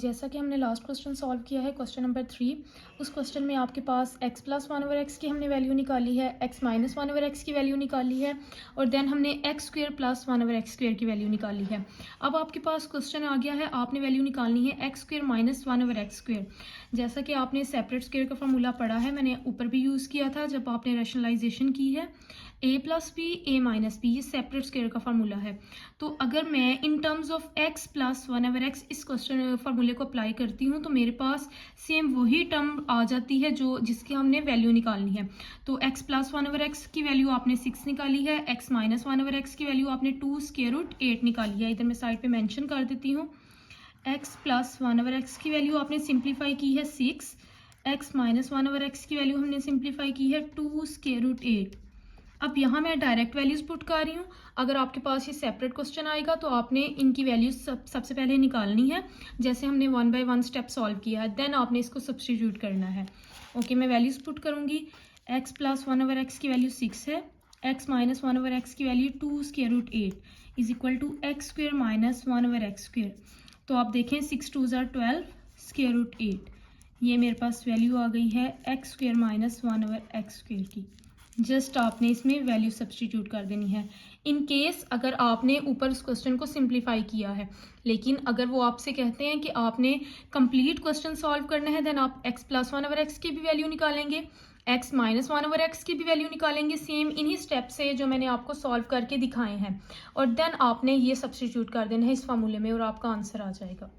जैसा कि हमने लास्ट क्वेश्चन सॉल्व किया है, क्वेश्चन नंबर 3, उस क्वेश्चन में आपके पास x प्लस 1/x की हमने वैल्यू निकाली है, x माइनस 1/x की वैल्यू निकाली है और देन हमने x स्क्वेयर प्लस 1/x² की वैल्यू निकाली है। अब आपके पास क्वेश्चन आ गया है, आपने वैल्यू निकालनी है x स्क्वेयर माइनस 1/x²। जैसा कि आपने सेपरेट स्क्वेयर का फॉर्मूला पढ़ा है, मैंने ऊपर भी यूज़ किया था जब आपने रैशनलाइजेशन की है। a plus B A minus B, ये सेपरेट स्क्वेयर का फार्मूला है। तो अगर मैं in terms of x plus 1/x इस क्वेश्चन फार्मूले को अप्लाई करती हूँ तो मेरे पास सेम वही टर्म आ जाती है जो जिसकी हमने वैल्यू निकालनी है। तो x प्लस 1/x की वैल्यू आपने 6 निकाली है, x माइनस 1/x की वैल्यू आपने 2√8 निकाली है। इधर मैं साइड पे मेंशन कर देती हूँ। x प्लस 1/x की वैल्यू आपने सिंप्लीफाई की है 6, x माइनस 1/x की वैल्यू हमने सिंप्लीफाई की है 2√8। अब यहाँ मैं डायरेक्ट वैल्यूज पुट कर रही हूँ। अगर आपके पास ये सेपरेट क्वेश्चन आएगा तो आपने इनकी वैल्यूज सबसे पहले निकालनी है, जैसे हमने 1 बाय 1 स्टेप सॉल्व किया है। देन आपने इसको सब्सटीट्यूट करना है। ओके, मैं वैल्यूज पुट करूँगी। x प्लस 1/x की वैल्यू 6 है, x माइनस 1/x की value 2√8 is equal to x square minus 1/x²। तो आप देखें 6 2 ज़ार 12√8, ये मेरे पास वैल्यू आ गई है x स्क्वेयर माइनस 1/x² की। जस्ट आपने इसमें वैल्यू सब्सटीट्यूट कर देनी है। इन केस अगर आपने ऊपर उस क्वेश्चन को सिंप्लीफाई किया है, लेकिन अगर वो आपसे कहते हैं कि आपने कंप्लीट क्वेश्चन सॉल्व करना है, देन आप x प्लस 1/x की भी वैल्यू निकालेंगे, x माइनस 1/x की भी वैल्यू निकालेंगे, सेम इन्हीं स्टेप से जो मैंने आपको सॉल्व करके दिखाए हैं। और देन आपने ये सब्सटीट्यूट कर देना है इस फार्मूले में और आपका आंसर आ जाएगा।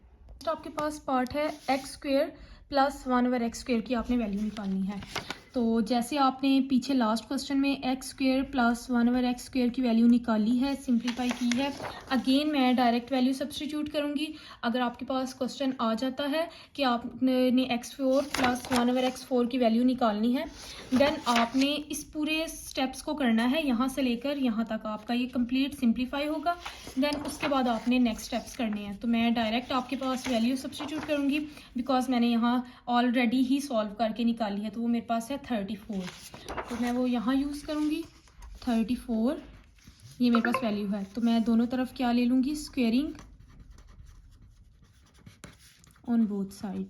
तो आपके पास पार्ट है x स्क्वेयर प्लस 1/x² की आपने वैल्यू निकालनी है। तो जैसे आपने पीछे लास्ट क्वेश्चन में x स्क्वेयर प्लस 1/x² की वैल्यू निकाली है, सिंप्लीफाई की है, अगेन मैं डायरेक्ट वैल्यू सब्सटीट्यूट करूंगी। अगर आपके पास क्वेश्चन आ जाता है कि आपने x4 प्लस 1/x4 की वैल्यू निकालनी है, देन आपने इस पूरे स्टेप्स को करना है, यहाँ से लेकर यहाँ तक आपका ये कंप्लीट सिंप्लीफाई होगा। देन उसके बाद आपने नेक्स्ट स्टेप्स करने हैं। तो मैं डायरेक्ट आपके पास वैल्यू सब्सटीट्यूट करूँगी बिकॉज मैंने यहाँ ऑलरेडी ही सॉल्व करके निकाली है। तो वो मेरे पास है 34, तो मैं वो यहाँ यूज़ करूँगी 34, ये मेरे पास वैल्यू है। तो मैं दोनों तरफ क्या ले लूँगी, स्क्वेयरिंग ऑन बोथ साइड।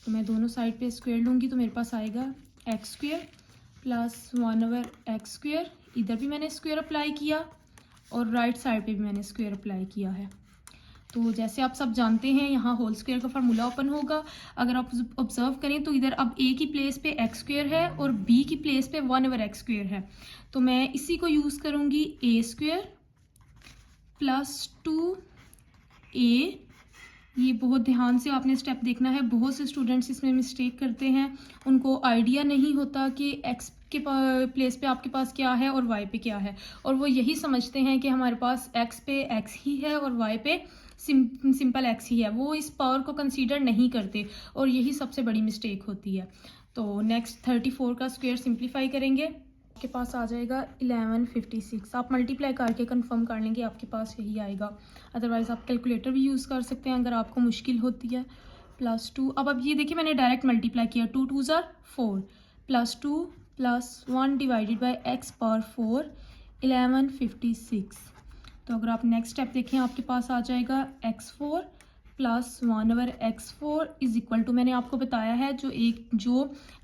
तो मैं दोनों साइड पे स्क्वेयर लूँगी तो मेरे पास आएगा x स्क्वेयर प्लस 1/x²। इधर भी मैंने स्क्वेयर अप्लाई किया और राइट साइड पे भी मैंने स्क्वेयर अप्लाई किया है। तो जैसे आप सब जानते हैं, यहाँ होल स्क्वायर का फार्मूला ओपन होगा। अगर आप ऑब्जर्व करें तो इधर अब a की प्लेस पे x स्क्वायर है और b की प्लेस पे 1/x² है। तो मैं इसी को यूज़ करूँगी, a स्क्वायर प्लस 2a। ये बहुत ध्यान से आपने स्टेप देखना है, बहुत से स्टूडेंट्स इसमें मिस्टेक करते हैं, उनको आइडिया नहीं होता कि x के प्लेस पे आपके पास क्या है और y पे क्या है, और वो यही समझते हैं कि हमारे पास x पे x ही है और y पे सिंपल x ही है। वो इस पावर को कंसीडर नहीं करते और यही सबसे बड़ी मिस्टेक होती है। तो नेक्स्ट 34 का स्क्वायर सिंप्लीफाई करेंगे, आपके पास आ जाएगा 1156। आप मल्टीप्लाई करके कंफर्म कर लेंगे, आपके पास यही आएगा। अदरवाइज़ आप कैलकुलेटर भी यूज़ कर सकते हैं अगर आपको मुश्किल होती है। प्लस 2, अब ये देखिए मैंने डायरेक्ट मल्टीप्लाई किया, 2 2 ज़ार 4 plus 2 plus 1 divided by x power 4, 1156। तो अगर आप नेक्स्ट स्टेप देखें, आपके पास आ जाएगा x4 plus 1/x4 is equal to, मैंने आपको बताया है जो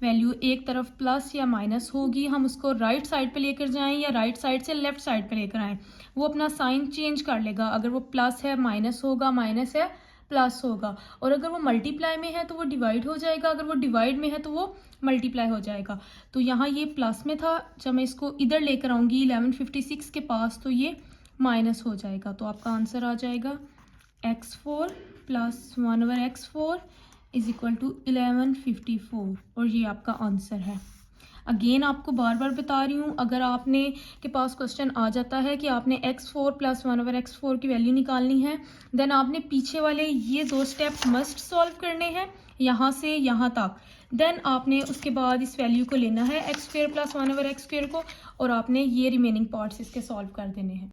वैल्यू एक तरफ प्लस या माइनस होगी, हम उसको राइट साइड पे लेकर जाएं या राइट साइड से लेफ्ट साइड पे लेकर आएँ, वो अपना साइन चेंज कर लेगा। अगर वो प्लस है माइनस होगा, माइनस है प्लस होगा, और अगर वो मल्टीप्लाई में है तो वो डिवाइड हो जाएगा, अगर वो डिवाइड में है तो वो मल्टीप्लाई हो जाएगा। तो यहाँ ये प्लस में था, जब मैं इसको इधर लेकर आऊँगी 1156 के पास तो ये माइनस हो जाएगा। तो आपका आंसर आ जाएगा x4 plus 1/x4 is equal to 1154, और ये आपका आंसर है। अगेन आपको बार बार बता रही हूँ, अगर आपने के पास क्वेश्चन आ जाता है कि आपने x4 प्लस 1/x4 की वैल्यू निकालनी है, देन आपने पीछे वाले ये 2 स्टेप मस्ट सॉल्व करने हैं, यहाँ से यहाँ तक। देन आपने उसके बाद इस वैल्यू को लेना है x स्क्वेयर प्लस 1/x² को, और आपने ये रिमेनिंग पार्ट्स इसके सॉल्व कर देने हैं।